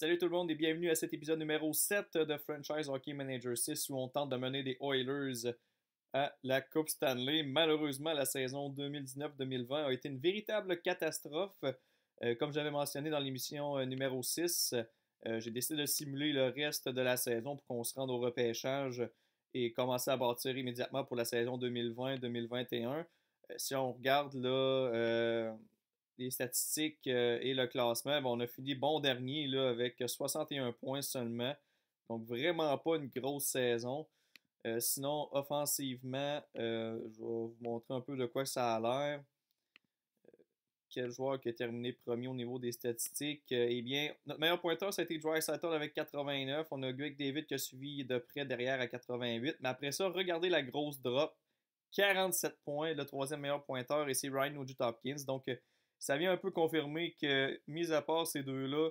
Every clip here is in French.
Salut tout le monde et bienvenue à cet épisode numéro 7 de Franchise Hockey Manager 6 où on tente de mener des Oilers à la Coupe Stanley. Malheureusement, la saison 2019-2020 a été une véritable catastrophe. Comme j'avais mentionné dans l'émission numéro 6, j'ai décidé de simuler le reste de la saison pour qu'on se rende au repêchage et commencer à bâtir immédiatement pour la saison 2020-2021. Si on regarde là, les statistiques et le classement, on a fini bon dernier là, avec 61 points seulement. Donc vraiment pas une grosse saison. Sinon, offensivement, je vais vous montrer un peu de quoi ça a l'air. Quel joueur qui a terminé premier au niveau des statistiques? Eh bien, notre meilleur pointeur, ça a été Draisaitl avec 89. On a Greg David qui a suivi de près derrière à 88. Mais après ça, regardez la grosse drop. 47 points, le troisième meilleur pointeur, et c'est Ryan Nugent-Hopkins. Donc, ça vient un peu confirmer que, mis à part ces deux-là,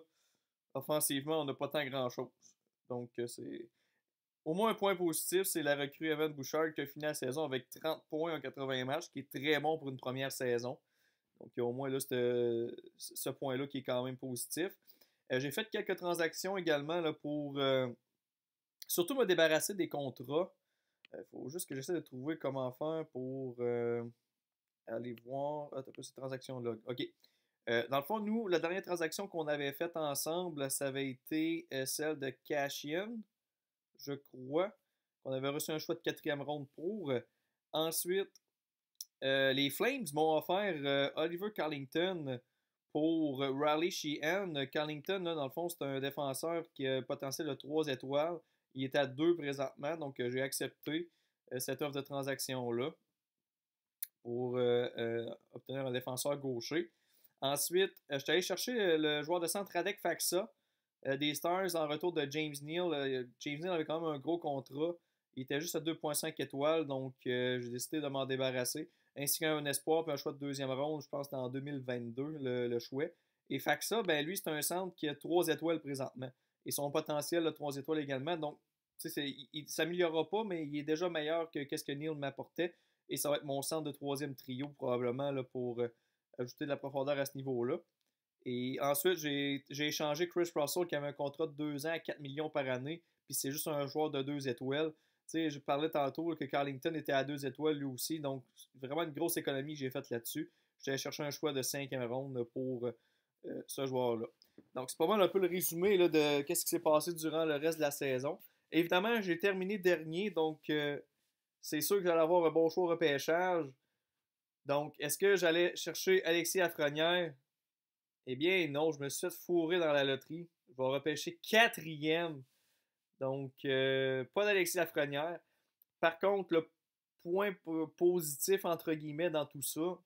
offensivement, on n'a pas tant grand-chose. Donc, c'est au moins un point positif, c'est la recrue Evan Bouchard qui a fini la saison avec 30 points en 80 matchs, qui est très bon pour une première saison. Donc, il y a au moins là, ce point-là qui est quand même positif. J'ai fait quelques transactions également là, pour surtout me débarrasser des contrats. Il faut juste que j'essaie de trouver comment faire pour aller voir. Ah, t'as pas cette transaction-là. OK. Dans le fond, nous, la dernière transaction qu'on avait faite ensemble, ça avait été celle de Cashin, je crois. On avait reçu un choix de quatrième ronde pour. Ensuite, les Flames m'ont offert Oliver Carlington pour Riley Sheehan. Carlington, là, dans le fond, c'est un défenseur qui a un potentiel de 3 étoiles. Il est à 2 présentement, donc j'ai accepté cette offre de transaction-là pour obtenir un défenseur gaucher. Ensuite, je suis allé chercher le joueur de centre Radek Faksa des Stars en retour de James Neal. James Neal avait quand même un gros contrat. Il était juste à 2,5 étoiles, donc j'ai décidé de m'en débarrasser. Ainsi qu'un espoir et un choix de deuxième ronde, je pense, dans 2022, le choix. Et Faksa, ben lui, c'est un centre qui a 3 étoiles présentement. Et son potentiel de 3 étoiles également. Donc, il ne s'améliorera pas, mais il est déjà meilleur que ce que Neal m'apportait. Et ça va être mon centre de troisième trio, probablement, là, pour ajouter de la profondeur à ce niveau-là. Et ensuite, j'ai échangé Chris Russell qui avait un contrat de 2 ans à 4 millions par année. Puis c'est juste un joueur de 2 étoiles. Tu sais, je parlais tantôt que Carlington était à 2 étoiles lui aussi. Donc, vraiment une grosse économie que j'ai faite là-dessus. J'allais chercher un choix de 5e ronde pour ce joueur-là. Donc, c'est pas mal un peu le résumé là, de ce qui s'est passé durant le reste de la saison. Évidemment, j'ai terminé dernier. Donc, c'est sûr que j'allais avoir un bon choix au repêchage. Donc, est-ce que j'allais chercher Alexis Lafrenière? Eh bien, non, je me suis fait fourrer dans la loterie. Je vais repêcher quatrième. Donc, pas d'Alexis Lafrenière. Par contre, le point positif, entre guillemets, dans tout ça,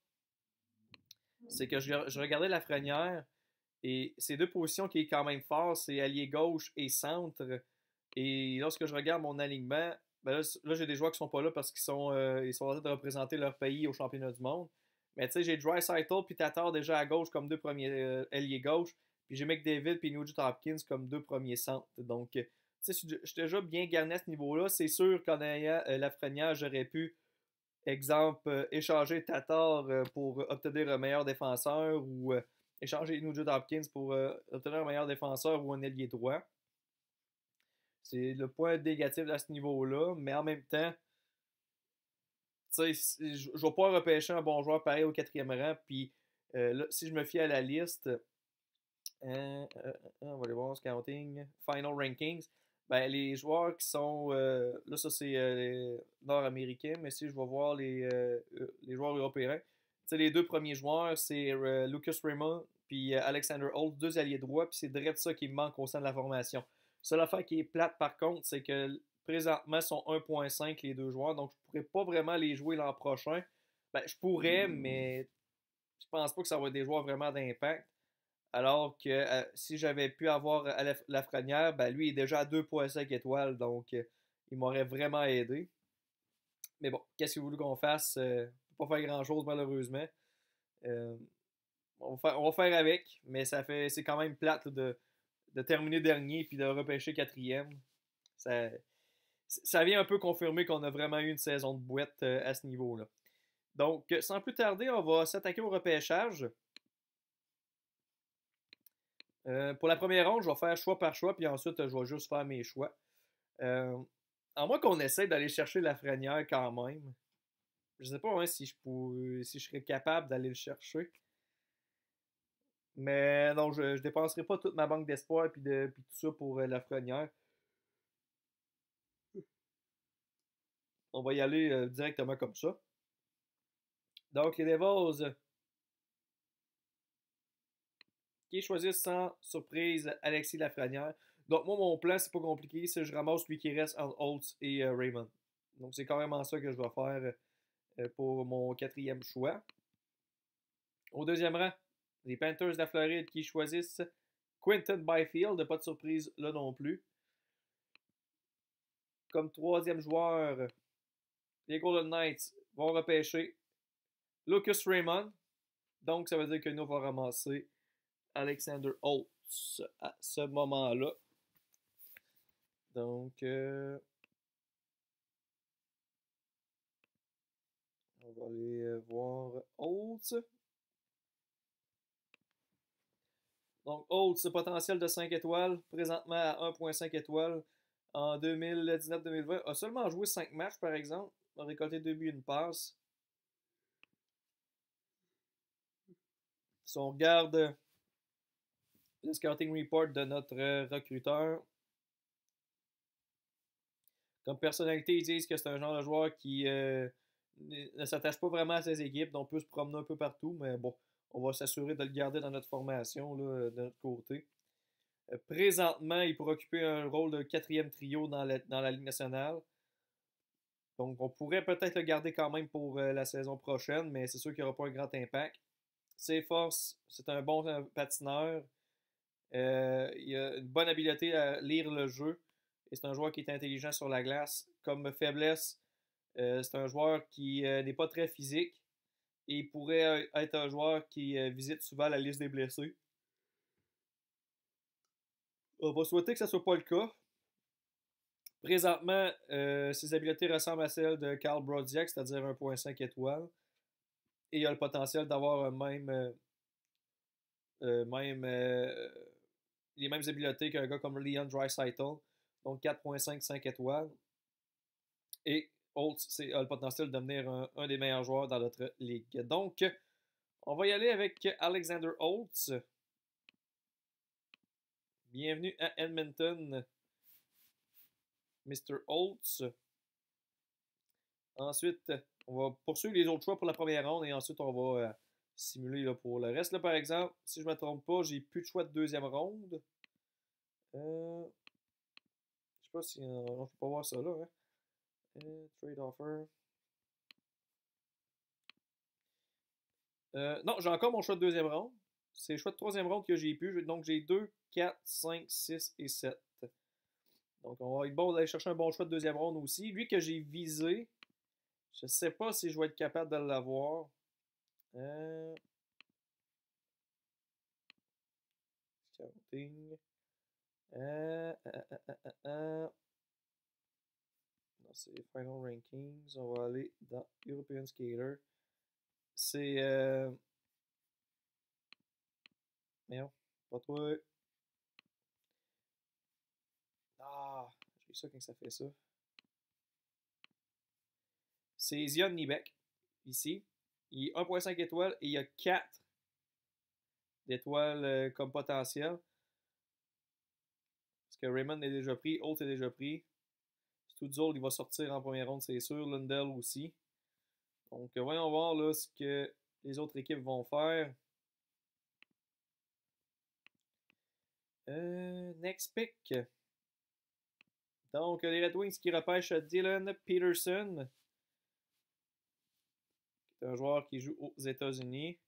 c'est que je regardais Lafrenière et ces deux positions qui est quand même fort, c'est allié gauche et centre. Et lorsque je regarde mon alignement, ben là j'ai des joueurs qui sont pas là parce ils sont en train de représenter leur pays au championnat du monde. Mais tu sais, j'ai Draisaitl puis Tatar déjà à gauche comme deux premiers ailiers gauche. Puis j'ai McDavid puis Nugent Hopkins comme deux premiers centres. Donc, tu sais, je suis déjà bien garni à ce niveau-là. C'est sûr qu'en ayant Lafrenière, j'aurais pu, exemple, échanger Tatar pour obtenir un meilleur défenseur ou échanger Nugent Hopkins pour obtenir un meilleur défenseur ou un ailier droit. C'est le point négatif à ce niveau-là, mais en même temps, tu sais, je ne vais pas repêcher un bon joueur pareil au quatrième rang. Puis là, si je me fie à la liste, on va aller voir scouting, final rankings. Ben, les joueurs qui sont. Là, ça c'est les nord-américains, mais si je vais voir les joueurs européens, tu sais, les deux premiers joueurs, c'est Lucas Raymond puis Alexander Holt, deux alliés droits, puis c'est direct ça qui me manque au sein de la formation. Seule affaire qui est plate par contre, c'est que présentement, ils sont 1.5 les deux joueurs, donc je pourrais pas vraiment les jouer l'an prochain. Ben, je pourrais, mais je pense pas que ça va être des joueurs vraiment d'impact. Alors que si j'avais pu avoir Lafrenière, ben lui il est déjà à 2,5 étoiles, donc il m'aurait vraiment aidé. Mais bon, qu'est-ce que vous voulez qu'on fasse? On peut pas faire grand-chose malheureusement. Euh, on va faire avec, mais c'est quand même plate là, de terminer dernier puis de repêcher quatrième. Ça, ça vient un peu confirmer qu'on a vraiment eu une saison de boîte à ce niveau-là. Donc, sans plus tarder, on va s'attaquer au repêchage. Pour la première ronde, je vais faire choix par choix, puis ensuite, je vais juste faire mes choix. À moins qu'on essaie d'aller chercher Lafrenière quand même. Je sais pas hein, si je serais capable d'aller le chercher. Mais non, je ne dépenserai pas toute ma banque d'espoir puis tout ça pour Lafrenière. On va y aller directement comme ça. Donc, les Devils qui choisissent sans surprise Alexis Lafrenière. Donc, moi, mon plan, c'est pas compliqué. C'est que je ramasse lui qui reste entre Holtz et Raymond. Donc, c'est carrément ça que je vais faire pour mon quatrième choix. Au deuxième rang, les Panthers de la Floride qui choisissent Quinton Byfield. Pas de surprise là non plus. Comme troisième joueur, les Golden Knights vont repêcher Lucas Raymond. Donc, ça veut dire que nous, on va ramasser Alexander Holtz à ce moment-là. Donc, on va aller voir Holtz. Donc, Holtz, potentiel de 5 étoiles, présentement à 1,5 étoiles. En 2019-2020, a seulement joué 5 matchs, par exemple. A récolté 2 buts et une passe. Si on regarde le scouting report de notre recruteur, comme personnalité, ils disent que c'est un genre de joueur qui ne s'attache pas vraiment à ses équipes, donc peut se promener un peu partout, mais bon, on va s'assurer de le garder dans notre formation, là, de notre côté. Présentement, il pourrait occuper un rôle de quatrième trio dans la Ligue nationale. Donc, on pourrait peut-être le garder quand même pour la saison prochaine, mais c'est sûr qu'il n'y aura pas un grand impact. Ses forces, c'est un bon patineur. Il a une bonne habileté à lire le jeu. Et c'est un joueur qui est intelligent sur la glace. Comme faiblesse, c'est un joueur qui n'est pas très physique. Et il pourrait être un joueur qui visite souvent la liste des blessés. On va souhaiter que ce ne soit pas le cas. Présentement, ses habiletés ressemblent à celles de Carl Brodziak, c'est-à-dire 1,5 étoiles. Et il a le potentiel d'avoir les mêmes habiletés qu'un gars comme Leon Draisaitl. Donc 4,5 étoiles. Et Holtz a le potentiel de devenir un des meilleurs joueurs dans notre ligue. Donc, on va y aller avec Alexander Holtz. Bienvenue à Edmonton, Mr. Holtz. Ensuite, on va poursuivre les autres choix pour la première ronde et ensuite on va simuler là, pour le reste. Là, par exemple, si je ne me trompe pas, j'ai plus de choix de deuxième ronde. Je ne sais pas si on ne peut pas voir ça là. Hein. Trade offer. Non, j'ai encore mon choix de deuxième ronde. C'est le choix de troisième ronde que j'ai pu. Donc j'ai 2, 4, 5, 6 et 7. Donc on va être bon d'aller chercher un bon choix de deuxième ronde aussi. Lui que j'ai visé, je ne sais pas si je vais être capable de l'avoir. Scouting. Non, c'est Final Rankings. On va aller dans European Skater. C'est. Merde, pas toi. Ah, j'ai ça quand ça fait ça. C'est Zion Niebeck, ici. Il est 1,5 étoiles et il y a 4 d'étoiles comme potentiel. Parce que Raymond est déjà pris, Holt est déjà pris. Stutzold, il va sortir en première ronde, c'est sûr. Lundell aussi. Donc, voyons voir là, ce que les autres équipes vont faire. Next pick. Donc, les Red Wings qui repêchent Dylan Peterson, qui est un joueur qui joue aux États-Unis.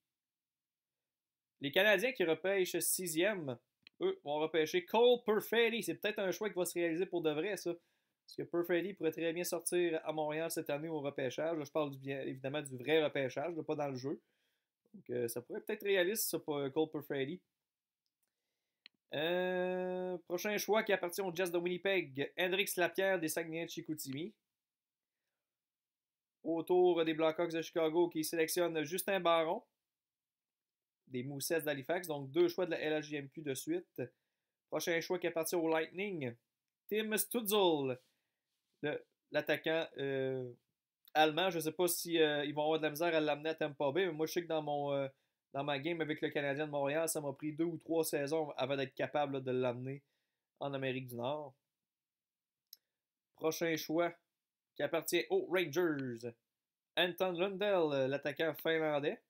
Les Canadiens qui repêchent 6e, eux, vont repêcher Cole Perfetti. C'est peut-être un choix qui va se réaliser pour de vrai, ça. Parce que Perfetti pourrait très bien sortir à Montréal cette année au repêchage. Là, je parle évidemment du vrai repêchage, là, pas dans le jeu. Donc, ça pourrait peut-être réaliste, ça, pour Cole Perfetti. Prochain choix qui appartient aux Jets de Winnipeg, Hendrix Lapierre des Saguenay-Chicoutimi. Autour des Blackhawks de Chicago qui sélectionnent Justin Barron. des Moussets d'Halifax. Donc, 2 choix de la LHJMQ de suite. Prochain choix qui appartient au Lightning. Tim Stützle, l'attaquant allemand. Je ne sais pas si ils vont avoir de la misère à l'amener à Tampa Bay, mais moi, je sais que dans ma game avec le Canadien de Montréal, ça m'a pris 2 ou 3 saisons avant d'être capable de l'amener en Amérique du Nord. Prochain choix qui appartient aux Rangers. Anton Lundell, l'attaquant finlandais.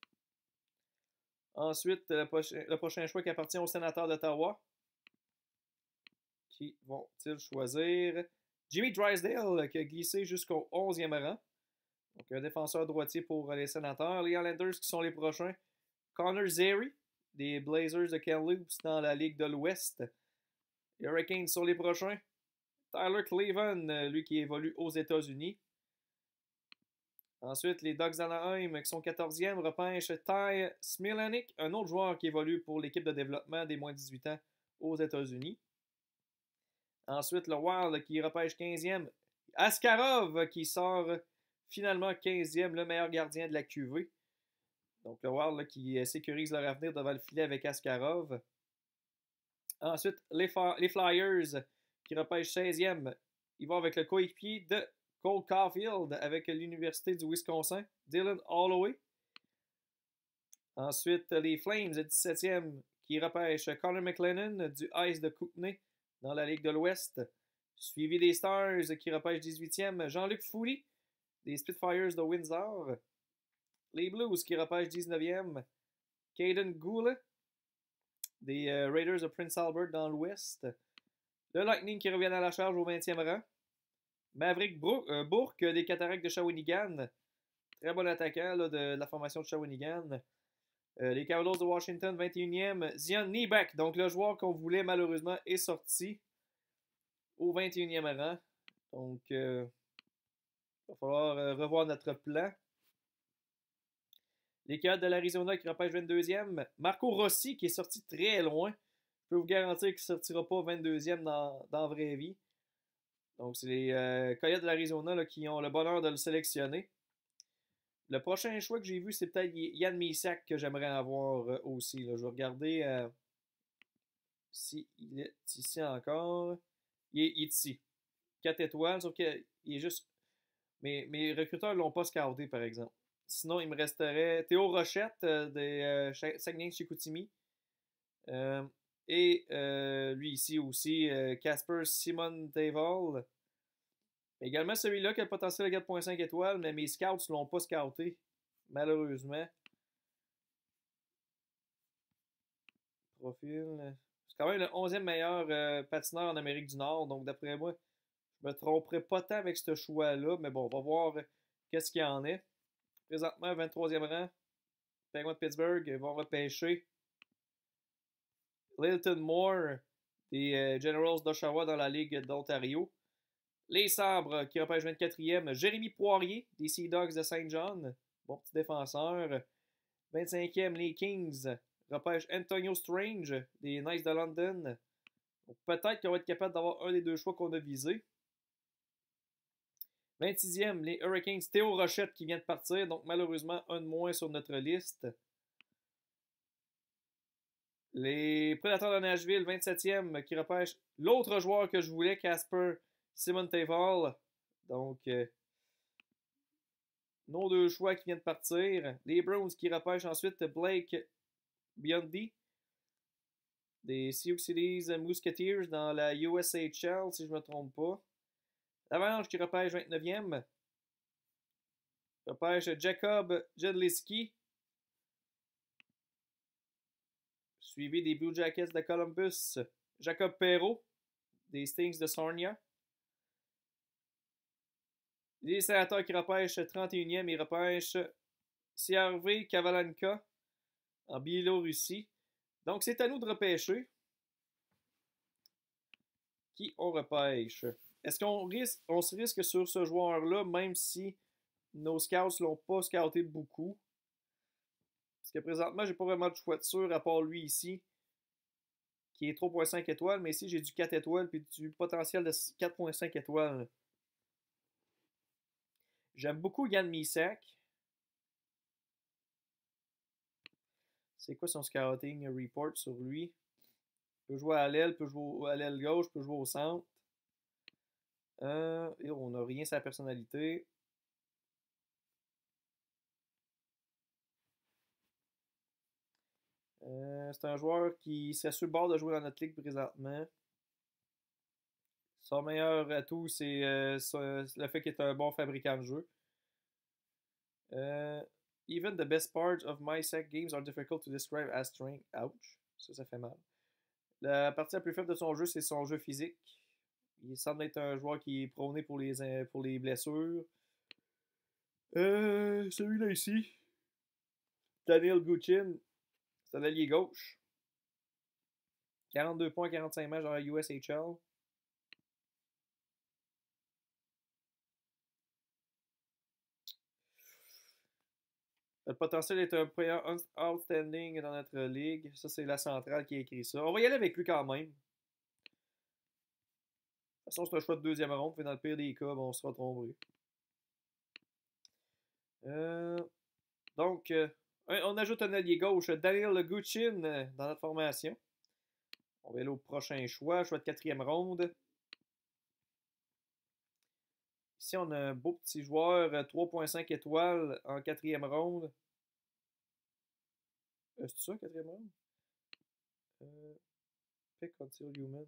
Ensuite, le prochain choix qui appartient aux Sénateurs d'Ottawa. Qui vont-ils choisir? Jimmy Drysdale, qui a glissé jusqu'au 11e rang. Donc, un défenseur droitier pour les Sénateurs. Les Islanders, qui sont les prochains. Connor Zary, des Blazers de Kamloops dans la Ligue de l'Ouest. Les Hurricanes sont les prochains. Tyler Cleveland, lui qui évolue aux États-Unis. Ensuite, les Ducks d'Anaheim, qui sont 14e, repêchent Ty Smilanic, un autre joueur qui évolue pour l'équipe de développement des moins de 18 ans aux États-Unis. Ensuite, le Wild qui repêche 15e. Askarov qui sort finalement 15e, le meilleur gardien de la QV. Donc le Wild là, qui sécurise leur avenir devant le filet avec Askarov. Ensuite, les Flyers qui repêchent 16e. Ils vont avec le coéquipier de Cole Caulfield avec l'Université du Wisconsin, Dylan Holloway. Ensuite, les Flames, 17e, qui repêchent Connor McLennan du Ice de Kootenay dans la Ligue de l'Ouest. Suivi des Stars, qui repêchent 18e, Jean-Luc Fouly des Spitfires de Windsor. Les Blues, qui repêchent 19e, Caden Goulet des Raiders de Prince Albert dans l'Ouest. Le Lightning qui reviennent à la charge au 20e rang. Maverick Bourque des Cataractes de Shawinigan. Très bon attaquant là, de la formation de Shawinigan. Les Cavaliers de Washington, 21e. Zion Niebeck, donc le joueur qu'on voulait malheureusement, est sorti au 21e rang. Donc, il va falloir revoir notre plan. Les Coyotes de l'Arizona qui repêchent 22e. Marco Rossi qui est sorti très loin. Je peux vous garantir qu'il ne sortira pas 22e dans la vraie vie. Donc, c'est les Coyotes de l'Arizona qui ont le bonheur de le sélectionner. Le prochain choix que j'ai vu, c'est peut-être Yann Misak que j'aimerais avoir aussi. Là. Je vais regarder s'il est ici encore. Il est ici. 4 étoiles, sauf qu'il est juste... Mes recruteurs ne l'ont pas scouté, par exemple. Sinon, il me resterait Théo Rochette des Saguenay-Chicoutimi. Et lui ici aussi, Casper Simon Teval. Également celui-là qui a le potentiel de 4.5 étoiles, mais mes scouts ne l'ont pas scouté, malheureusement. Profil. C'est quand même le 11e meilleur patineur en Amérique du Nord, donc d'après moi, je me tromperai pas tant avec ce choix-là, mais bon, on va voir qu'est-ce qu'il y en est. Présentement, 23e rang. Penguins de Pittsburgh vont repêcher Lilton Moore des Generals d'Oshawa dans la Ligue d'Ontario. Les Sabres qui repêchent 24e. Jérémy Poirier des Sea Dogs de Saint John. Bon petit défenseur. 25e, les Kings repêchent Antonio Strange des Knights de London. Peut-être qu'on va être capable d'avoir un des deux choix qu'on a visés. 26e, les Hurricanes, Théo Rochette qui vient de partir. Donc malheureusement, un de moins sur notre liste. Les Prédateurs de Nashville, 27e, qui repêchent l'autre joueur que je voulais, Casper Simon Teval. Donc, nos deux choix qui viennent de partir. Les Browns qui repêchent ensuite Blake Biondi des Sioux Cities Musketeers dans la USHL, si je ne me trompe pas. L'Avalanche qui repêche 29e. Repêche Jacob Jedliski. Suivi des Blue Jackets de Columbus, Jacob Perreault des Stings de Sarnia. Les Sénateurs qui repêchent 31e, ils repêchent CRV Kavalanka en Biélorussie. Donc, c'est à nous de repêcher. Qui on repêche? Est-ce qu'on se risque sur ce joueur-là, même si nos scouts ne l'ont pas scouté beaucoup? Parce que présentement, j'ai pas vraiment de choix de sûr à part lui ici, qui est 3.5 étoiles, mais ici j'ai du 4 étoiles puis du potentiel de 4.5 étoiles. J'aime beaucoup Yann Misak. C'est quoi son scouting report sur lui? Peut jouer à l'aile, peut jouer à l'aile gauche, peut jouer au centre. Et on n'a rien sur la personnalité. C'est un joueur qui serait sur le bord de jouer dans notre ligue présentement. Son meilleur atout, c'est le fait qu'il est un bon fabricant de jeux. Even the best parts of my sack games are difficult to describe as strength. Ouch. Ça fait mal. La partie la plus faible de son jeu, c'est son jeu physique. Il semble être un joueur qui est prôné pour les blessures. Celui-là ici. Daniel Guchin. C'est un allié gauche. 42 points, 45 matchs dans la USHL. Le potentiel est un player outstanding dans notre ligue. Ça, c'est la centrale qui a écrit ça. On va y aller avec lui quand même. De toute façon, c'est un choix de deuxième ronde. Dans le pire des cas, on sera trompé. Donc, on ajoute un allié gauche, Daniel Guchin, dans notre formation. On va aller au prochain choix de quatrième ronde. Ici, on a un beau petit joueur, 3.5 étoiles en quatrième ronde. C'est ça, quatrième ronde? Pick until human.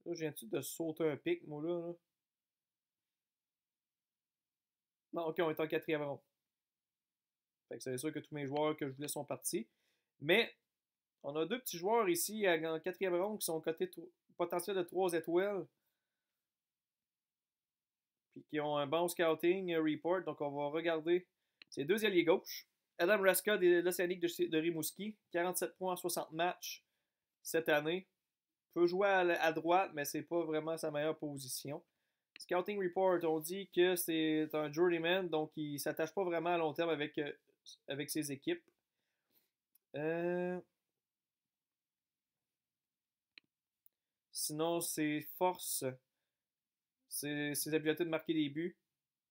Là, je viens-tu de sauter un pic, moi, là? Non, ok, on est en quatrième ronde. Fait que c'est sûr que tous mes joueurs que je voulais sont partis. Mais, on a deux petits joueurs ici en quatrième ronde qui sont cotés potentiel de 3 étoiles. Puis qui ont un bon scouting report. Donc, on va regarder ces deux alliés gauche. Adam Raska de l'Océanique de Rimouski. 47 points en 60 matchs cette année. Peut jouer à droite, mais c'est pas vraiment sa meilleure position. Scouting Report, on dit que c'est un journeyman, donc il ne s'attache pas vraiment à long terme avec ses équipes. Sinon, ses forces, ses habiletés de marquer des buts.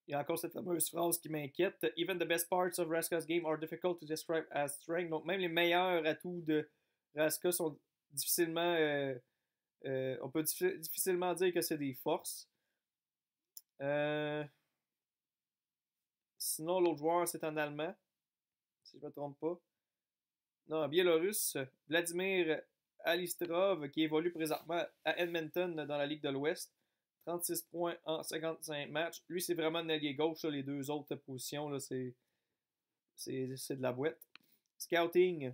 Il y a encore cette fameuse phrase qui m'inquiète. Even the best parts of Raska's game are difficult to describe as strength. Donc, même les meilleurs atouts de Raska sont difficilement. On peut difficilement dire que c'est des forces. Sinon, l'autre joueur, c'est un Allemand, si je ne me trompe pas. Non, un Biélorusse, Vladimir Alistrov, qui évolue présentement à Edmonton dans la Ligue de l'Ouest. 36 points en 55 matchs. Lui, c'est vraiment un allié gauche. Là, les deux autres positions, là, c'est de la boîte. Scouting.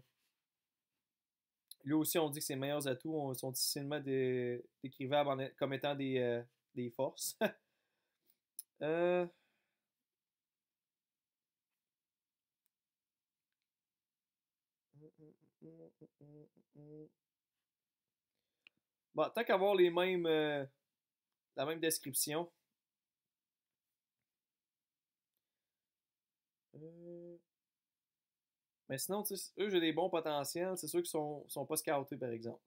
Lui aussi, on dit que ses meilleurs atouts sont difficilement décrivables comme étant des forces. Bon, tant qu'avoir les mêmes, la même description. Mais sinon, eux, j'ai des bons potentiels. C'est sûr qu'ils sont pas scoutés, par exemple.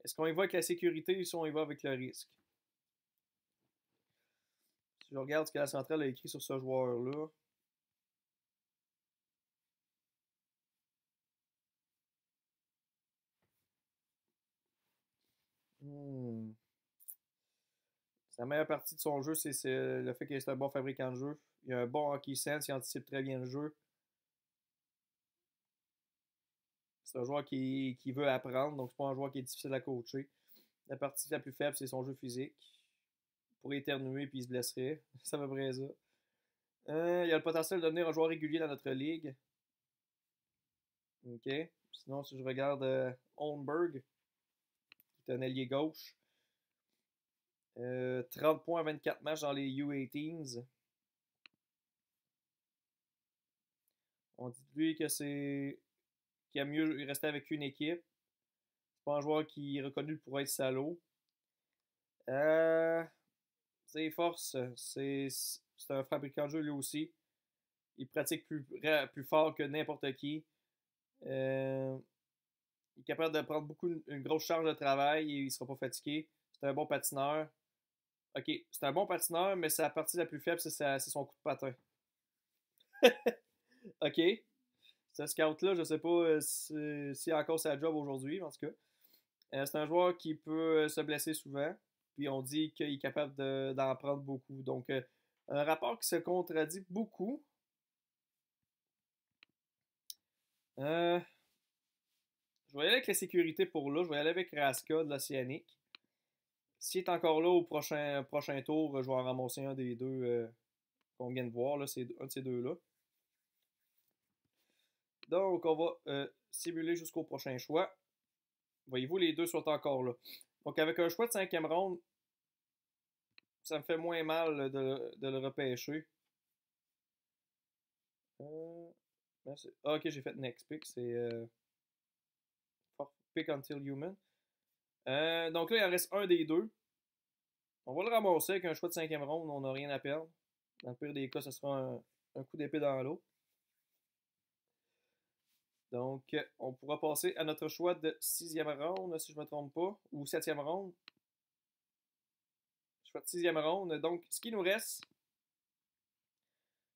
Est-ce qu'on y va avec la sécurité ou si on y va avec le risque? Si je regarde ce que la centrale a écrit sur ce joueur-là. La meilleure partie de son jeu, c'est le fait qu'il est un bon fabricant de jeu. Il a un bon hockey sense, il anticipe très bien le jeu. C'est un joueur qui veut apprendre, donc c'est pas un joueur qui est difficile à coacher. La partie la plus faible, c'est son jeu physique. Il pourrait éternuer puis il se blesserait. C'est à peu près ça. Il a le potentiel de devenir un joueur régulier dans notre ligue. OK. Sinon, si je regarde Holmberg, qui est un ailier gauche, 30 points à 24 matchs dans les U18s. On dit de lui que c'est qu'il a mieux rester avec une équipe. C'est pas un joueur qui est reconnu pour être salaud. Ses forces, c'est un fabricant de jeu lui aussi. Il pratique plus fort que n'importe qui. Il est capable de prendre une grosse charge de travail et il ne sera pas fatigué. C'est un bon patineur. OK, c'est un bon patineur, mais sa partie la plus faible, c'est son coup de patin. OK. Ce scout-là, je sais pas s'il a encore sa job aujourd'hui, en tout cas. C'est un joueur qui peut se blesser souvent. Puis on dit qu'il est capable d'en prendre beaucoup. Donc, un rapport qui se contradit beaucoup. Euh, je vais y aller avec la sécurité pour là. Je vais y aller avec Raska de l'Océanique. S'il est encore là au prochain tour, je vais en ramasser un des deux qu'on vient de voir. Là, c'est un de ces deux-là. Donc, on va simuler jusqu'au prochain choix. Voyez-vous, les deux sont encore là. Donc, avec un choix de 5e ronde, ça me fait moins mal de le repêcher. Ok, j'ai fait next pick. C'est pick until human. Donc là, il en reste un des deux. On va le ramasser avec un choix de 5e ronde. On n'a rien à perdre. Dans le pire des cas, ce sera un coup d'épée dans l'eau. Donc, on pourra passer à notre choix de 6e ronde, si je ne me trompe pas, ou 7e ronde. Choix de 6e ronde. Donc, ce qui nous reste,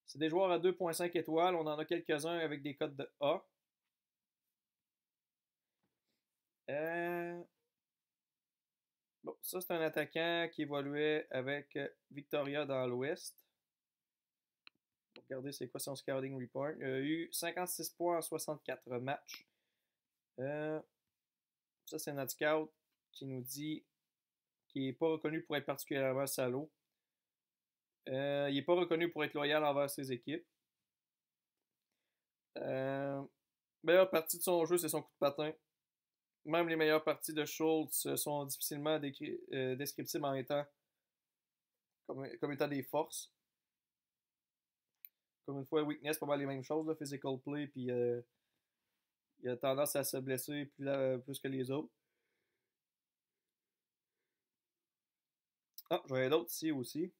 c'est des joueurs à 2.5 étoiles. On en a quelques-uns avec des codes de A. Bon, ça, c'est un attaquant qui évoluait avec Victoria dans l'Ouest. Regardez c'est quoi son scouting report. Il a eu 56 points en 64 matchs. Ça, c'est notre scout qui nous dit qu'il n'est pas reconnu pour être particulièrement salaud. Il n'est pas reconnu pour être loyal envers ses équipes. Meilleure partie de son jeu, c'est son coup de patin. Même les meilleures parties de Schultz sont difficilement descriptibles en étant comme étant des forces. Comme une fois, weakness, pas mal les mêmes choses, là, physical play, puis il a tendance à se blesser plus que les autres. Ah, j'en ai d'autres ici aussi.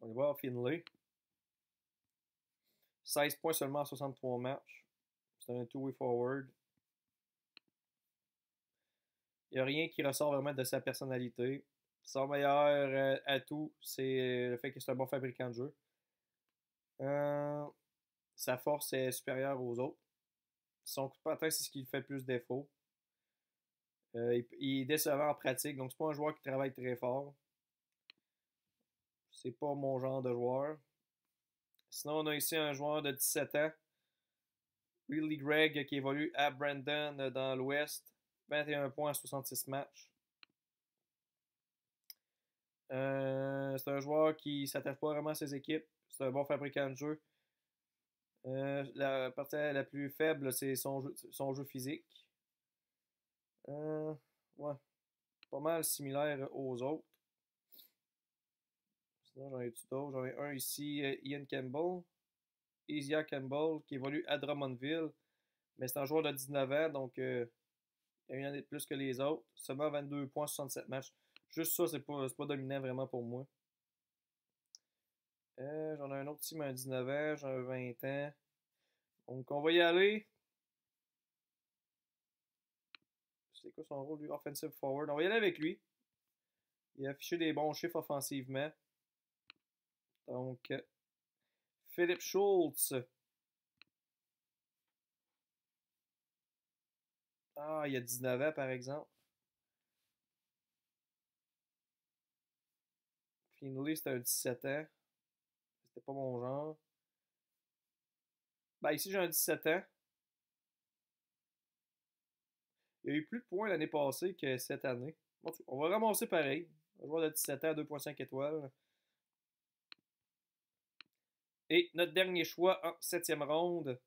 On va voir Finlay. 16 points seulement en 63 matchs. C'est un two-way forward. Il n'y a rien qui ressort vraiment de sa personnalité. Son meilleur atout, c'est le fait que c'est un bon fabricant de jeu. Sa force est supérieure aux autres. Son coup de patin, c'est ce qui lui fait plus défaut. Il est décevant en pratique, donc c'est pas un joueur qui travaille très fort. C'est pas mon genre de joueur. Sinon, on a ici un joueur de 17 ans, Really Greg, qui évolue à Brandon dans l'Ouest. 21 points en 66 matchs. C'est un joueur qui s'attache pas vraiment à ses équipes. C'est un bon fabricant de jeu. La partie la plus faible, c'est son jeu physique. Ouais, pas mal similaire aux autres. Sinon, j'en ai d'autres. J'en ai un ici, Ian Campbell. Isia Campbell, qui évolue à Drummondville. Mais c'est un joueur de 19 ans, donc il a une année de plus que les autres. Seulement 22 points, 67 matchs. Juste ça, c'est pas dominant vraiment pour moi. J'en ai un autre ici, mais un 19 ans, j'en ai 20 ans. Donc, on va y aller. C'est quoi son rôle, lui? Offensive forward. On va y aller avec lui. Il a affiché des bons chiffres offensivement. Donc, Philip Schultz. Ah, il a 19 ans, par exemple. Finley, c'était un 17 ans. C'était pas mon genre. Ben, ici, j'ai un 17 ans. Il y a eu plus de points l'année passée que cette année. Bon, on va ramasser pareil. Un joueur de 17 ans, 2.5 étoiles. Et notre dernier choix en 7e ronde.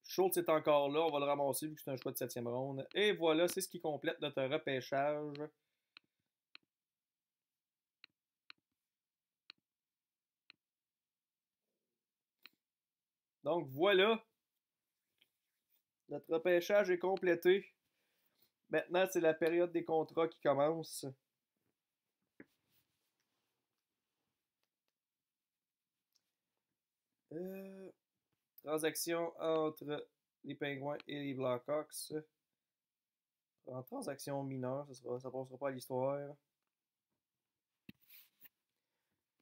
Schultz est encore là. On va le ramasser vu que c'est un choix de 7e ronde. Et voilà, c'est ce qui complète notre repêchage. Donc voilà, notre repêchage est complété. Maintenant, c'est la période des contrats qui commence. Transaction entre les Penguins et les Blackhawks. En transaction mineure, ça passera pas à l'histoire.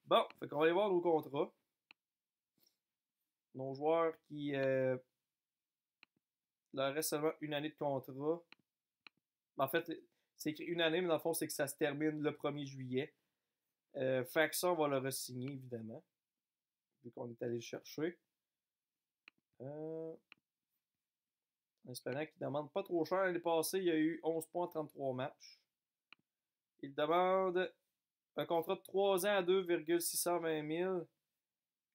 Bon, fait qu'on va aller voir nos contrats. Nos joueurs qui leur reste seulement une année de contrat. En fait, c'est écrit une année, mais dans le fond, c'est que ça se termine le 1er juillet. Fait que ça, on va le re-signer, évidemment. Vu qu'on est allé le chercher. En espérant qu'il ne demande pas trop cher. L'année passée, il y a eu 11 points en 33 matchs. Il demande un contrat de 3 ans à 2,620 000.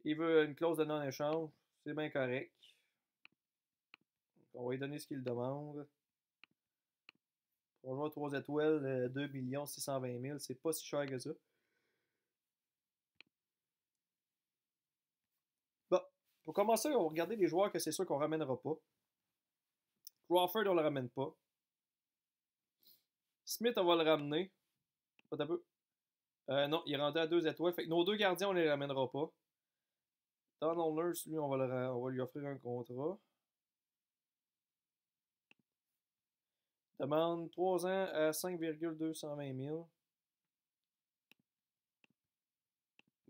Il veut une clause de non-échange. C'est bien correct. On va lui donner ce qu'il demande. On joue 3 étoiles, 2 620 000. C'est pas si cher que ça. Bon, pour commencer, on va regarder les joueurs que c'est sûr qu'on ramènera pas. Crawford, on le ramène pas. Smith, on va le ramener. Pas un peu. Non, il est rendu à 2 étoiles. Fait que nos 2 gardiens, on les ramènera pas. Donald Nurse, lui, on va lui offrir un contrat. Demande 3 ans à 5,220 000.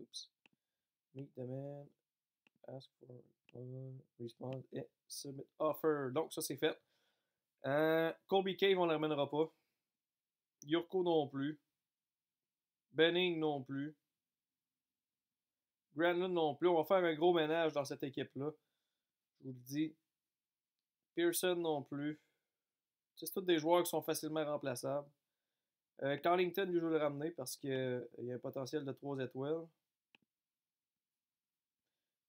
Oups. Meet demand. Ask for response et submit offer. Donc, ça, c'est fait. Colby Cave, on ne le ramènera pas. Yurko non plus. Benning non plus. Granlund non plus. On va faire un gros ménage dans cette équipe-là. Je vous le dis. Pearson non plus. C'est tous des joueurs qui sont facilement remplaçables. Carlington, lui, je vais le ramener parce qu'il y a un potentiel de 3 étoiles.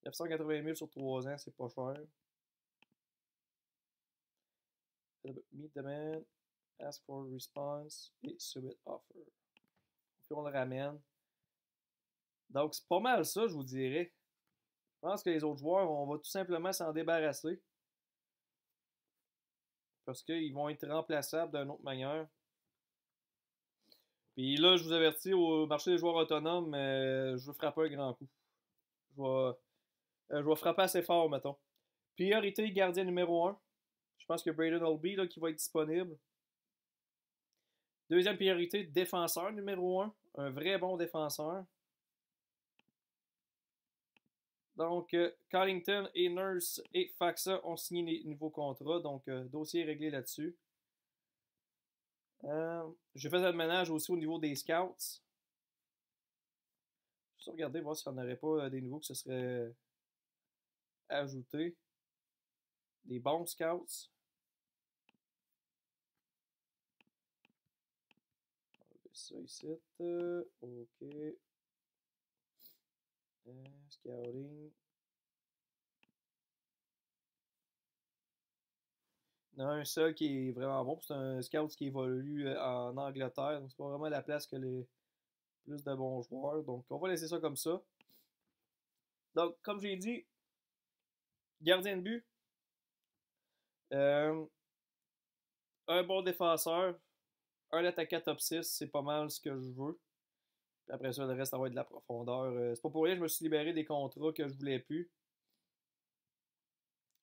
980 000 sur 3 ans, c'est pas cher. Meet demand, ask for response et submit offer. Puis on le ramène. Donc, c'est pas mal ça, je vous dirais. Je pense que les autres joueurs, on va tout simplement s'en débarrasser. Parce qu'ils vont être remplaçables d'une autre manière. Puis là, je vous avertis, au marché des joueurs autonomes, je vais frapper un grand coup. Je vais frapper assez fort, mettons. Priorité gardien numéro 1. Je pense que Braden Holtby là, qui va être disponible. Deuxième priorité, défenseur numéro 1. Un vrai bon défenseur. Donc, Collington et Nurse et Faxa ont signé les nouveaux contrats. Donc, dossier réglé là-dessus. J'ai fait un ménage aussi au niveau des scouts. Je vais regarder, voir s'il n'y en aurait pas des nouveaux que ce serait ajouté. Des bons scouts. Ça ici. OK. Scouting. Il y en a un seul qui est vraiment bon. C'est un scout qui évolue en Angleterre. Donc, c'est pas vraiment la place que les plus de bons joueurs. Donc, on va laisser ça comme ça. Donc, comme j'ai dit, gardien de but. Un bon défenseur. Un attaquant top 6. C'est pas mal ce que je veux. Puis après ça, le reste, ça va être de la profondeur. C'est pas pour rien que je me suis libéré des contrats que je voulais plus.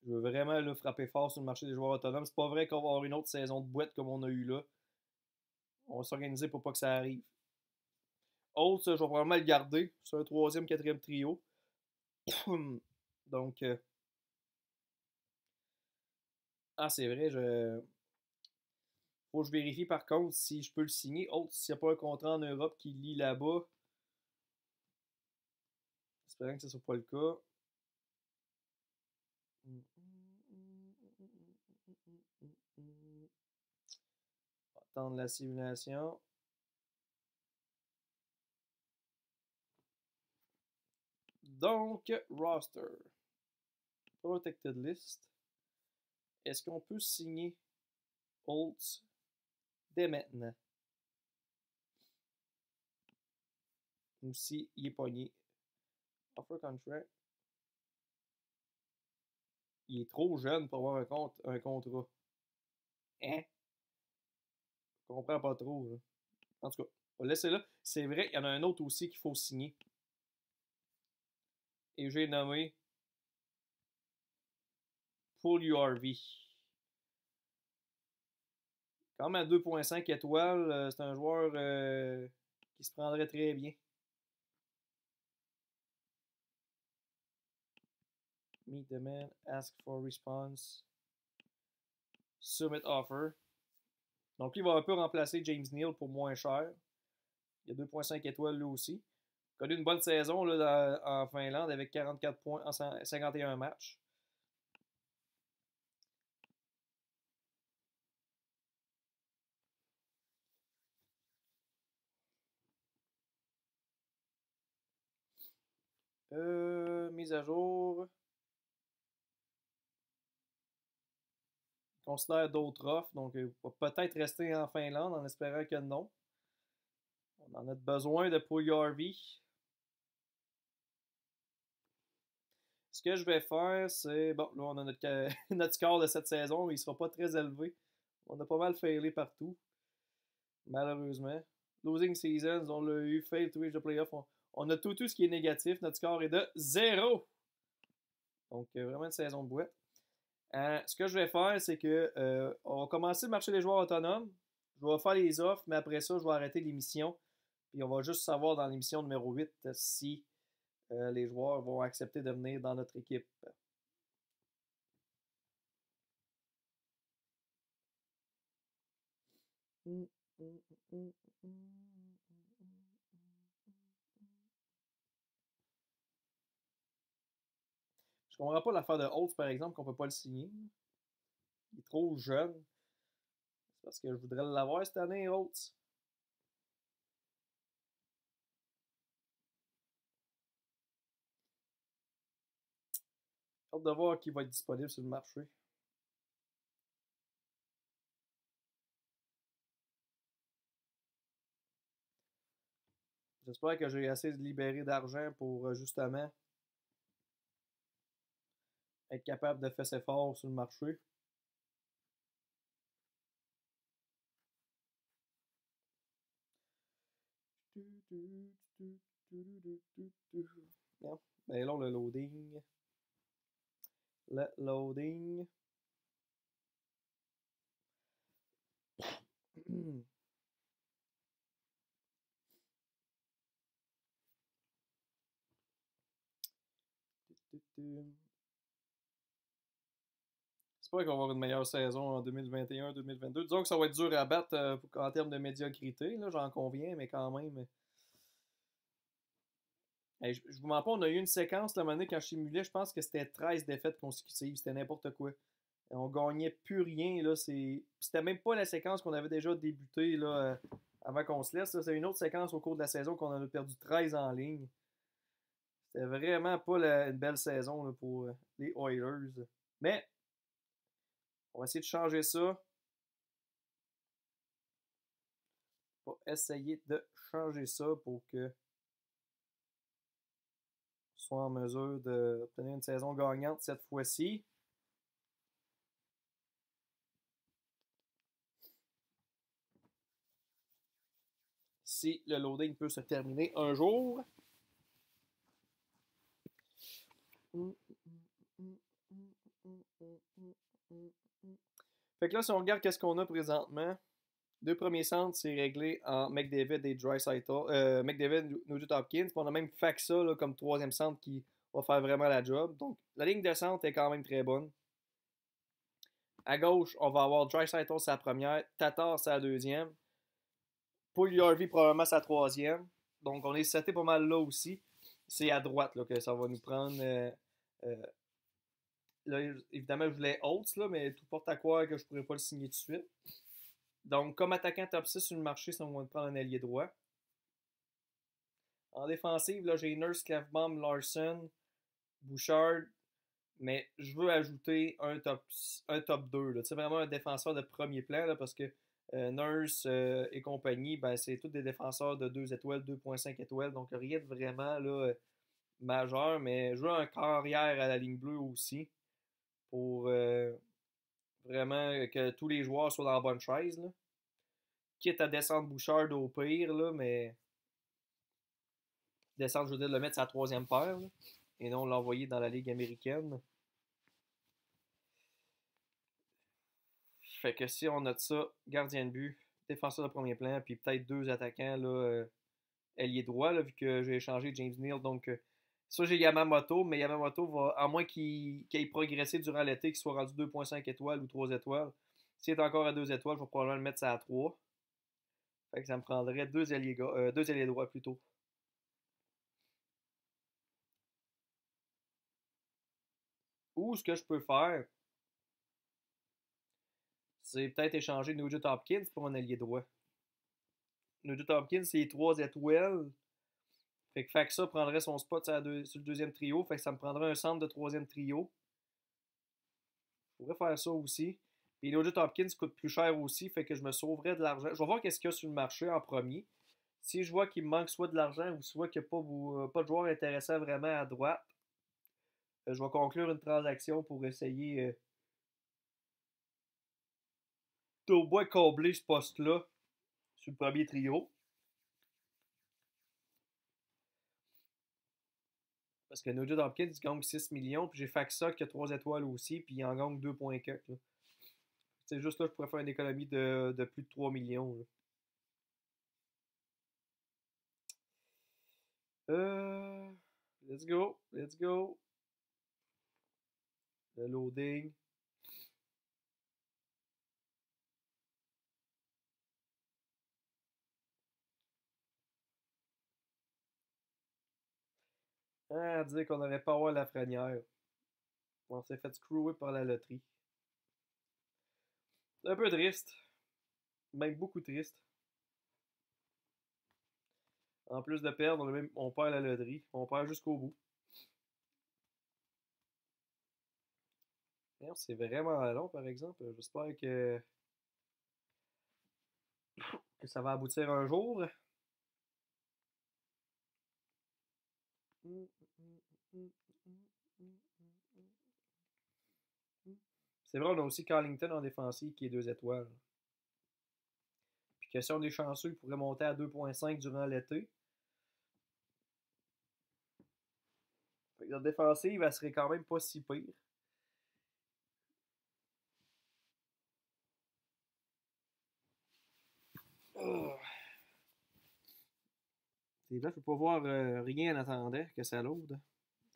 Je veux vraiment là, frapper fort sur le marché des joueurs autonomes. C'est pas vrai qu'on va avoir une autre saison de boîte comme on a eu là. On va s'organiser pour pas que ça arrive. Holtz, je vais probablement le garder. C'est un 3e, 4e trio. Donc, c'est vrai, faut que je vérifie par contre si je peux le signer. Holtz, s'il n'y a pas un contrat en Europe qui lie là-bas. J'espère que ce ne soit pas le cas. Attendre la simulation. Donc, roster. Protected list. Est-ce qu'on peut signer Holtz dès maintenant? Ou si il est pogné. Offer contract. Il est trop jeune pour avoir un contrat. Hein? Je comprends pas trop. Là. En tout cas, on va laisser là. C'est vrai, il y en a un autre aussi qu'il faut signer. Et j'ai nommé Paul URV. Quand même à 2.5 étoiles, c'est un joueur qui se prendrait très bien. Meet the man, ask for response, submit offer. Donc, il va un peu remplacer James Neal pour moins cher. Il y a 2.5 étoiles lui aussi. Il a connu une bonne saison là, en Finlande avec 44 points en 51 matchs. Mise à jour. Il considère d'autres offres, donc il va peut-être rester en Finlande en espérant que non. On en a besoin de Puljujärvi. Ce que je vais faire, c'est. Bon, là, on a notre score de cette saison, mais il ne sera pas très élevé. On a pas mal failé partout, malheureusement. Losing seasons, on l'a eu. Fail to reach the playoff. On a tout ce qui est négatif. Notre score est de 0. Donc, vraiment une saison de boîte. Ce que je vais faire, c'est que on va commencer le marché des joueurs autonomes. Je vais faire les offres, mais après ça, je vais arrêter l'émission. Puis on va juste savoir dans l'émission numéro 8 si les joueurs vont accepter de venir dans notre équipe. Je comprends pas l'affaire de Holtz, par exemple, qu'on peut pas le signer. Il est trop jeune. C'est parce que je voudrais l'avoir cette année, Holtz. J'ai hâte de voir qui va être disponible sur le marché. J'espère que j'ai assez de libéré d'argent pour justement être capable de faire ses efforts sur le marché. Non. Ben là, le loading. Le loading. J'espère qu'on va avoir une meilleure saison en 2021-2022. Disons que ça va être dur à battre en termes de médiocrité, là, j'en conviens, mais quand même. Hey, je vous mens pas, on a eu une séquence la année quand je simulais, je pense que c'était 13 défaites consécutives, c'était n'importe quoi. On gagnait plus rien, là, c'était même pas la séquence qu'on avait déjà débutée là, avant qu'on se laisse. C'est une autre séquence au cours de la saison qu'on en a perdu 13 en ligne. C'était vraiment pas une belle saison là, pour les Oilers. Mais on va essayer de changer ça. On va essayer de changer ça pour que soit en mesure d'obtenir une saison gagnante cette fois-ci. Si le loading peut se terminer un jour. Fait que là, si on regarde qu'est-ce qu'on a présentement, deux premiers centres, c'est réglé en McDavid et Draisaitl. McDavid, Nugent Hopkins. Puis on a même Faxa là, comme troisième centre qui va faire vraiment la job. Donc, la ligne de centre est quand même très bonne. À gauche, on va avoir Draisaitl sa première, Tatar sa deuxième, Puljujärvi probablement sa troisième. Donc, on est seté pas mal là aussi. C'est à droite là, que ça va nous prendre. Là, évidemment, je voulais Holtz, là, mais tout porte à croire que je pourrais pas le signer tout de suite. Donc, comme attaquant top 6 sur le marché, ça va me prendre un allié droit. En défensive, là, j'ai Nurse, Clefbaum, Larson, Bouchard, mais je veux ajouter un top 2. C'est vraiment un défenseur de premier plan là, parce que Nurse et compagnie, ben, c'est tous des défenseurs de 2 étoiles, 2.5 étoiles, donc rien de vraiment là, majeur, mais je veux un carrière à la ligne bleue aussi pour vraiment que tous les joueurs soient dans la bonne chaise. Là. Quitte à descendre Bouchard au pire, là, mais descendre, je veux dire, le mettre sa troisième paire, là, et non l'envoyer dans la Ligue américaine. Fait que si on note ça, gardien de but, défenseur de premier plan, puis peut-être deux attaquants, là, ailier droit, là, vu que j'ai échangé James Neal. Donc, ça, j'ai Yamamoto, mais Yamamoto va, à moins qu'il ait progressé durant l'été, qu'il soit rendu 2,5 étoiles ou 3 étoiles. S'il est encore à 2 étoiles, je vais probablement le mettre ça à 3. Fait que ça me prendrait deux ailiers droits plutôt. Ou ce que je peux faire, c'est peut-être échanger Nugent Hopkins pour un ailier droit. Nugent Hopkins, c'est 3 étoiles. Fait que Faxa prendrait son spot sur le deuxième trio. Fait que ça me prendrait un centre de troisième trio. Je pourrais faire ça aussi. Puis Nugent Hopkins coûte plus cher aussi. Fait que je me sauverais de l'argent. Je vais voir qu'est-ce qu'il y a sur le marché en premier. Si je vois qu'il me manque soit de l'argent ou soit qu'il n'y a pas de joueur intéressant vraiment à droite, je vais conclure une transaction pour essayer d'au moins combler ce poste-là sur le premier trio. Parce que Nugent Hopkins, il gagne 6 millions, puis j'ai Faxa qui a 3 étoiles aussi, puis il en gagne 2,4. C'est juste là, je pourrais faire une économie de plus de 3 millions. Là. Euh, let's go, let's go. Le loading. Ah, dire qu'on n'aurait pas à avoir la franière. On s'est fait screwer par la loterie. C'est un peu triste. Même beaucoup triste. En plus de perdre, on perd la loterie. On perd jusqu'au bout. C'est vraiment long, par exemple. J'espère que ça va aboutir un jour. C'est vrai, on a aussi Carlington en défensive qui est 2 étoiles. Puis que si on est chanceux, il pourrait monter à 2,5 durant l'été. La défensive, elle serait quand même pas si pire. Oh. Et là, je peux pas voir rien en attendant que ça load.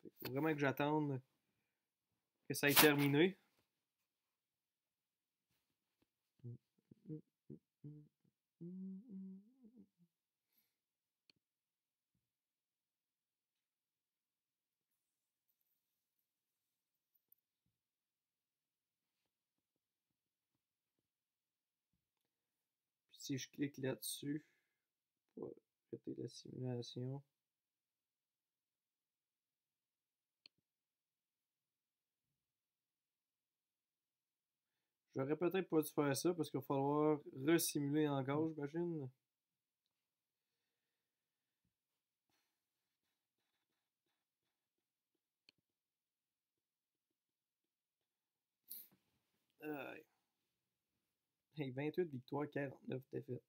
Il faut vraiment que j'attende que ça ait terminé. Puis si je clique là-dessus pour arrêter la simulation. J'aurais peut-être pas dû faire ça parce qu'il va falloir resimuler encore, j'imagine. Hey, 28 victoires, 49 défaites.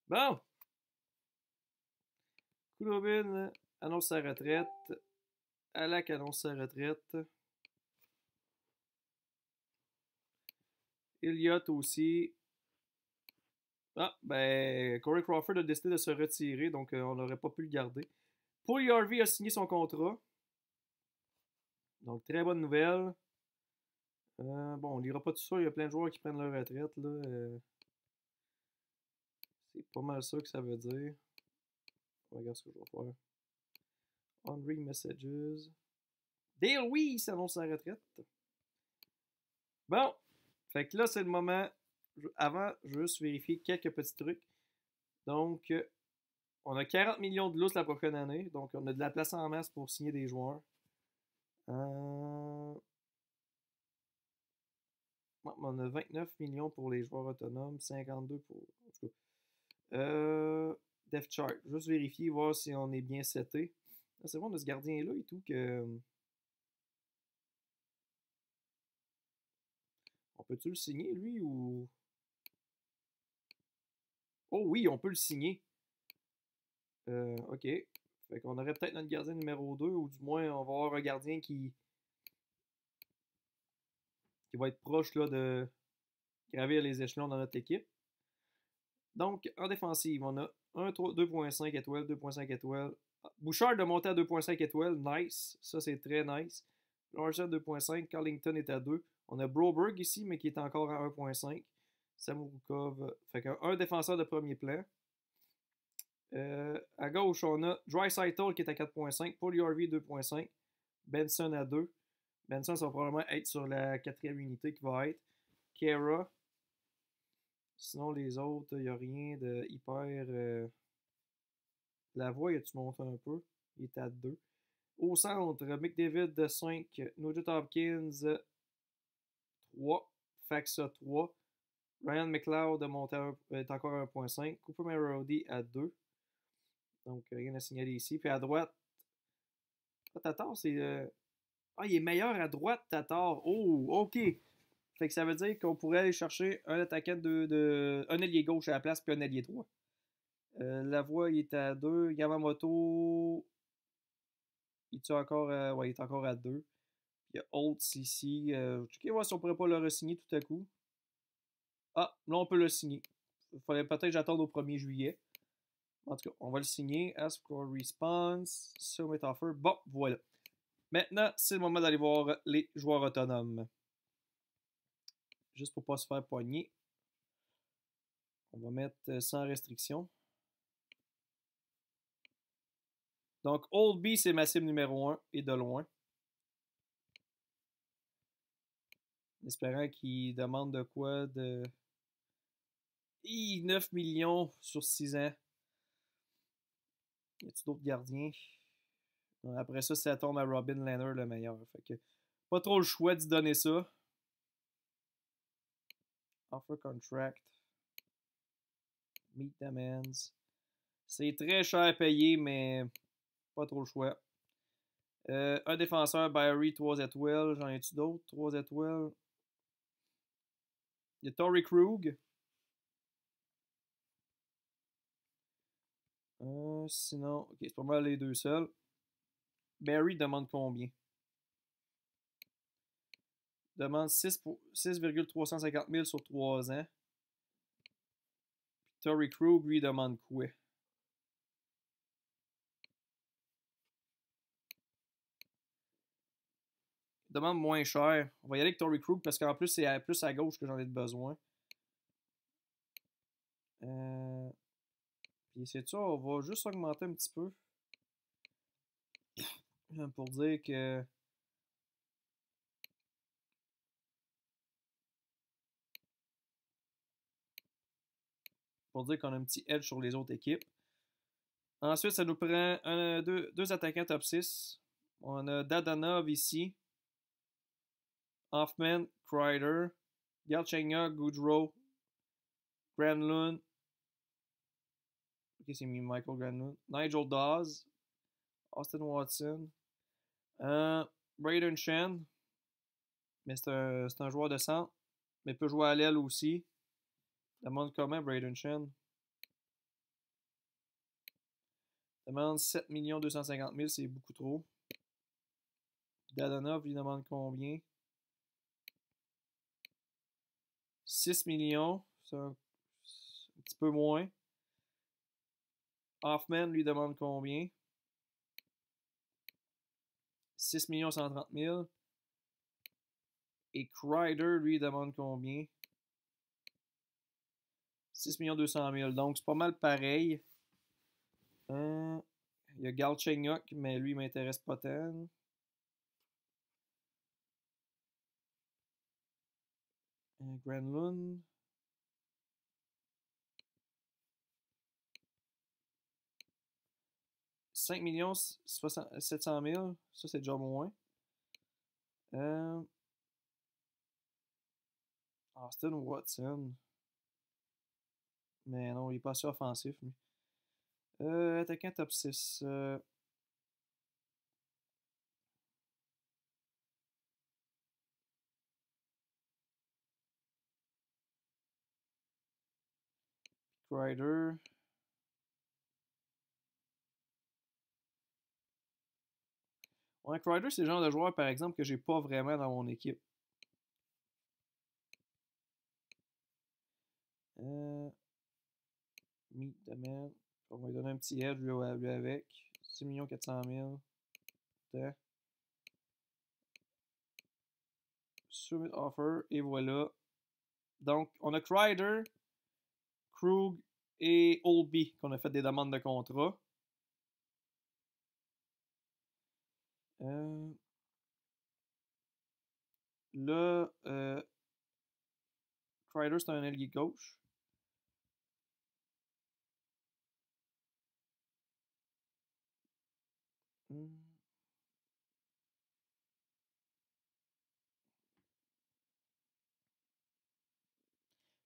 Bon! Koulobin annonce sa retraite. Alak annonce sa retraite. Elliott aussi. Ah, ben, Corey Crawford a décidé de se retirer, donc on n'aurait pas pu le garder. Paul Harvey a signé son contrat. Donc, très bonne nouvelle. Bon, on lira pas tout ça. Il y a plein de joueurs qui prennent leur retraite. Là. C'est pas mal ça que ça veut dire. On regarde ce que je vais faire. Henry Messages. Dale Weiss s'annonce sa retraite. Bon. Fait que là, c'est le moment. Avant, je veux juste vérifier quelques petits trucs. Donc, on a 40 millions de lousse la prochaine année. Donc, on a de la place en masse pour signer des joueurs. On a 29 millions pour les joueurs autonomes, 52 pour. En tout cas. Depth chart. Juste vérifier, voir si on est bien seté. Ah, c'est bon, on a ce gardien-là et tout que. On peut-tu le signer, lui, ou. Oh oui, on peut le signer. Ok. Fait qu'on aurait peut-être notre gardien numéro 2, ou du moins, on va avoir un gardien qui va être proche là, de gravir les échelons dans notre équipe. Donc, en défensive, on a 2.5 étoiles, 2.5 étoiles. Bouchard de monter à 2.5 étoiles, nice. Ça, c'est très nice. Larson 2.5, Carlington est à 2. On a Broberg ici, mais qui est encore à 1.5. Samorukov, fait qu'un défenseur de premier plan. À gauche, on a Draisaitl qui est à 4.5, Puljujarvi 2.5, Benson à 2. Benson, ça va probablement être sur la 4e unité qui va être. Kara. Sinon, les autres, il n'y a rien de hyper. La voix, tu montes un peu. Il est à 2. Au centre, McDavid de 5, Nugent Hopkins 3, Faxa 3, Ryan McLeod est encore à 1.5, Cooper Marody à 2. Donc, rien à signaler ici. Puis à droite, Tatar, c'est. Il est meilleur à droite, Tatar. Oh, ok. Fait que ça veut dire qu'on pourrait aller chercher un attaquant un ailier gauche à la place, puis un ailier droit. La voix, il est à 2. Yamamoto. Il est encore il est encore à 2. Il y a Holtz ici. Je vais voir si on pourrait pas le re-signer tout à coup. Ah, là, on peut le signer. Il fallait peut-être que j'attende au 1er juillet. En tout cas, on va le signer. Ask for response. Submit offer. Bon, voilà. Maintenant, c'est le moment d'aller voir les joueurs autonomes. Juste pour ne pas se faire poigner. On va mettre sans restriction. Donc, Oldby, c'est ma cible numéro 1 et de loin. En espérant qu'il demande de quoi de. 9 millions sur 6 ans. Y a-t-il d'autres gardiens? Après ça, ça tombe à Robin Lehner le meilleur. Fait que pas trop le choix d'y donner ça. Offer contract. Meet demands. C'est très cher à payer, mais pas trop le choix. Un défenseur, Barry, 3 étoiles. J'en ai-tu d'autres? 3 étoiles. Il y a Torrey Krug. Sinon, ok, c'est pas mal les deux seuls. Barry demande combien? Demande 6,350 000 sur 3 ans. Puis Torrey Krug, lui, demande quoi? Il demande moins cher. On va y aller avec Torrey Krug parce qu'en plus, c'est plus à gauche que j'en ai besoin. Puis c'est ça, on va juste augmenter un petit peu. Pour dire que. Pour dire qu'on a un petit edge sur les autres équipes. Ensuite, ça nous prend deux attaquants top 6. On a Dadanov ici. Hoffman, Kreider, Galchenyuk, Goudreau, Granlund. Ok, c'est Michael Granlund. Nigel Dawes, Austin Watson, Braden Shen. Mais c'est un joueur de centre. Mais peut jouer à l'aile aussi. Demande comment Braden Shen? Demande 7 250 000, c'est beaucoup trop. Dadanov, il demande combien? 6 millions, c'est un petit peu moins. Hoffman, lui, demande combien? 6 130 000. Et Kreider, lui, demande combien? 6 200 000. Donc, c'est pas mal pareil. Il y a Galchenyuk, mais lui, il m'intéresse pas tant. Granlund. 5 700 000. Ça, c'est déjà moins. Austin Watson. Mais non, il est pas assez offensif. Attaquant top 6. Kreider. Ouais, Kreider, c'est le genre de joueur, par exemple, que j'ai pas vraiment dans mon équipe. Meet the man. On va lui donner un petit edge lui avec. 6 400 000. Submit offer. Et voilà. Donc, on a Kreider, Krug et Olby qu'on a fait des demandes de contrat. Là, Kreider, c'est un ailier gauche.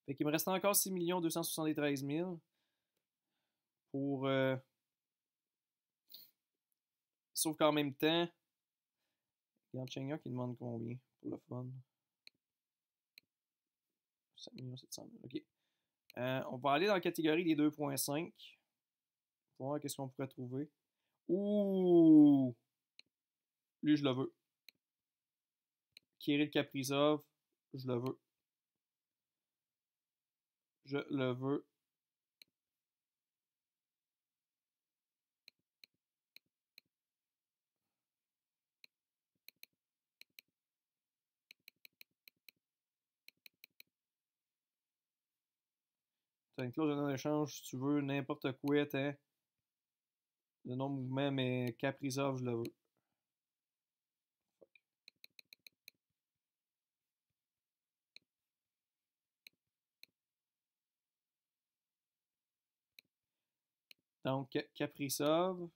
Fait qu'il me reste encore 6 273 000 pour. Sauf qu'en même temps, il y a Chenga qui demande combien pour le fun? 7 700 000. Ok. On va aller dans la catégorie des 2.5. Pour voir qu'est-ce qu'on pourrait trouver. Ouh! Lui, je le veux. Kirill Kaprizov, je le veux. Je le veux. T'as une clause de non-échange si tu veux n'importe quoi, t'as le non-mouvement, mais Kaprizov, je le veux. Donc, Kaprizov,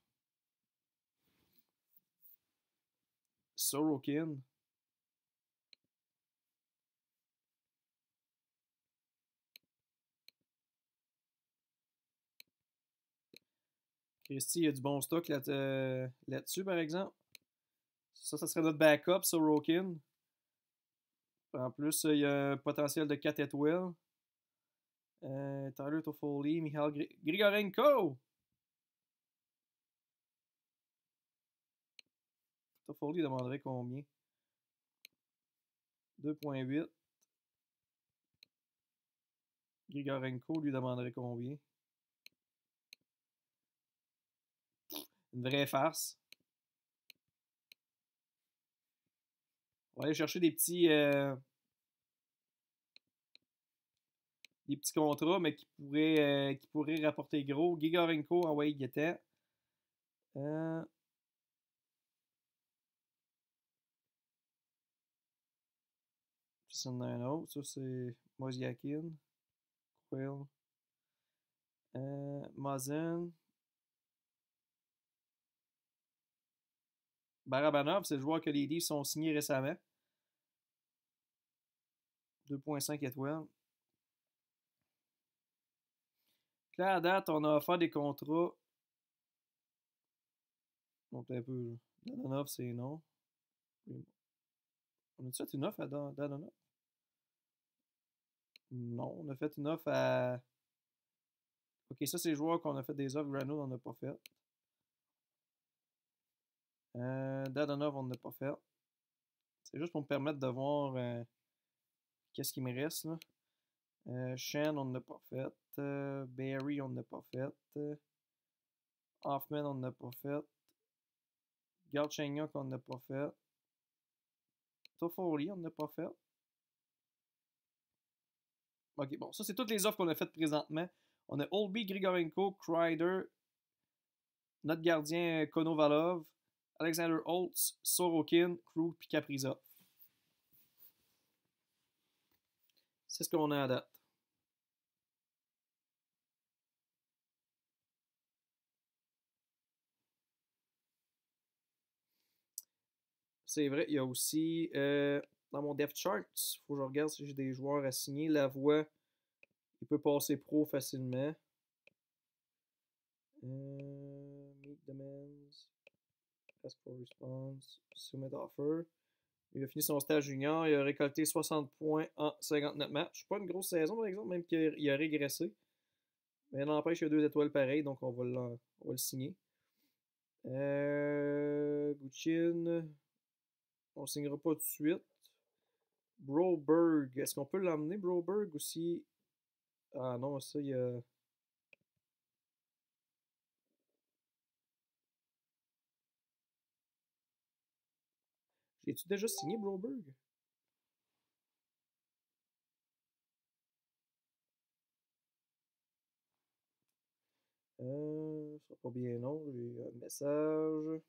Sorokin, Christy, il y a du bon stock là-dessus, par exemple. Ça serait notre backup, Sorokin. En plus, il y a un potentiel de 4 étoiles. Tyler Toffoli, Michal Grigorenko. Toffoli demanderait combien? 2.8. Grigorenko lui demanderait combien? Une vraie farce. On va aller chercher des petits contrats, mais qui pourraient rapporter gros. Grigorenko, ah ouais, il était. Ça, c'en a un autre. Ça, c'est Mozyakin. Quill. Mazen. Barabanov, c'est le joueur que les Leafs ont signé récemment. 2.5 étoiles. Là, à date, on a offert des contrats. Donc, un peu. Dadonov, c'est non. On a-tu fait une offre à Dadonov? Non, on a fait une offre à. Ok, ça, c'est les joueurs qu'on a fait des offres. Granoud, on n'a pas fait. Dadonov, on n'a pas fait. C'est juste pour me permettre de voir qu'est-ce qui me reste. Là. Shen, on n'a pas fait. Barry, on n'a pas fait. Hoffman, on n'a pas fait. Galchenyuk, on n'a pas fait. Toffoli, on n'a pas fait. Ok, bon, ça, c'est toutes les offres qu'on a faites présentement. On a Olby, Grigorenko, Kreider, notre gardien Konovalov, Alexander Holtz, Sorokin, Krug puis Kaprizov. C'est ce qu'on a à date. C'est vrai, il y a aussi dans mon depth chart, il faut que je regarde si j'ai des joueurs à signer. La voix, il peut passer pro facilement. Meet demands. Ask for response. Submit offer. Il a fini son stage junior. Il a récolté 60 points en 59 matchs. Pas une grosse saison, par exemple, même qu'il a régressé. Mais n'empêche, il y a 2 étoiles pareilles, donc on va le signer. Guchin. On ne signera pas tout de suite. Broberg. Est-ce qu'on peut l'emmener, Broberg, aussi? Ah non, ça, il y a. J'ai-tu déjà signé Broberg? Ça sera pas bien long. J'ai un message.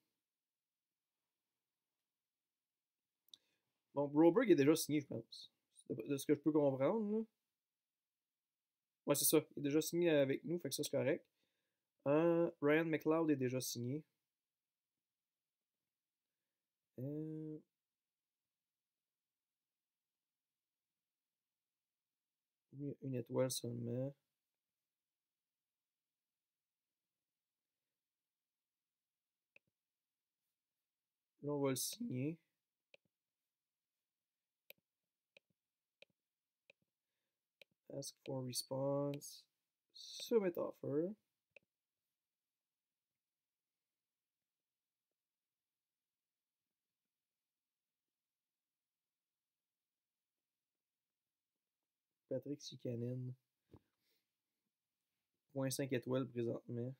Bon, Broberg est déjà signé, je pense. De ce que je peux comprendre, là. Ouais, c'est ça. Il est déjà signé avec nous, fait que ça, c'est correct. Ryan McLeod est déjà signé. Euh, une étoile seulement. Là, on va le signer. Ask for response. Submit offer. Patrick Sikanen. 0.5 étoiles présentement.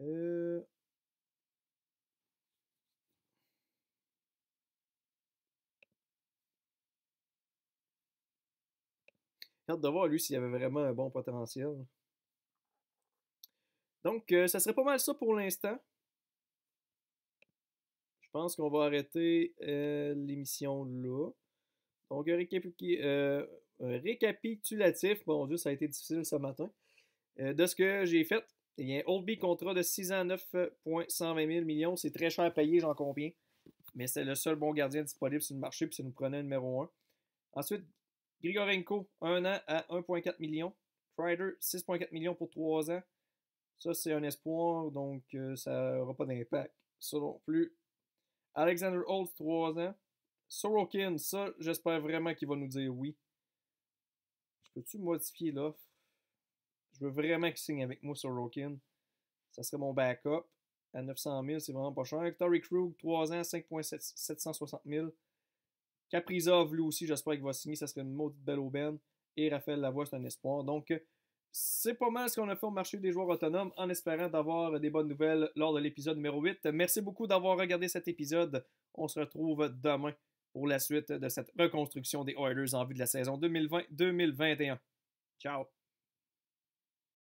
Euh, J'ai hâte de voir lui s'il avait vraiment un bon potentiel. Donc, ça serait pas mal ça pour l'instant. Je pense qu'on va arrêter l'émission là. Donc, récapitulatif, bon Dieu, ça a été difficile ce matin. De ce que j'ai fait, il y a un Oldby contrat de 6 ans, 9,120 millions. C'est très cher payé, j'en conviens. Mais c'est le seul bon gardien disponible sur le marché, puis ça nous prenait un numéro 1. Ensuite, Grigorenko, 1 an à 1,4 millions. Kreider, 6,4 millions pour 3 ans. Ça, c'est un espoir, donc ça n'aura pas d'impact. Ça non plus. Alexander Holtz, 3 ans. Sorokin, ça, j'espère vraiment qu'il va nous dire oui. Je peux-tu modifier l'offre? Je veux vraiment qu'il signe avec moi, Sorokin. Ça serait mon backup. À 900 000, c'est vraiment pas cher. Torrey Krug, 3 ans, 5,760 000. Kaprizov, lui aussi, j'espère qu'il va signer. Ça serait une maudite belle aubaine. Et Raphaël Lavoie, c'est un espoir. Donc, c'est pas mal ce qu'on a fait au marché des joueurs autonomes en espérant d'avoir des bonnes nouvelles lors de l'épisode numéro 8. Merci beaucoup d'avoir regardé cet épisode. On se retrouve demain pour la suite de cette reconstruction des Oilers en vue de la saison 2020-2021. Ciao!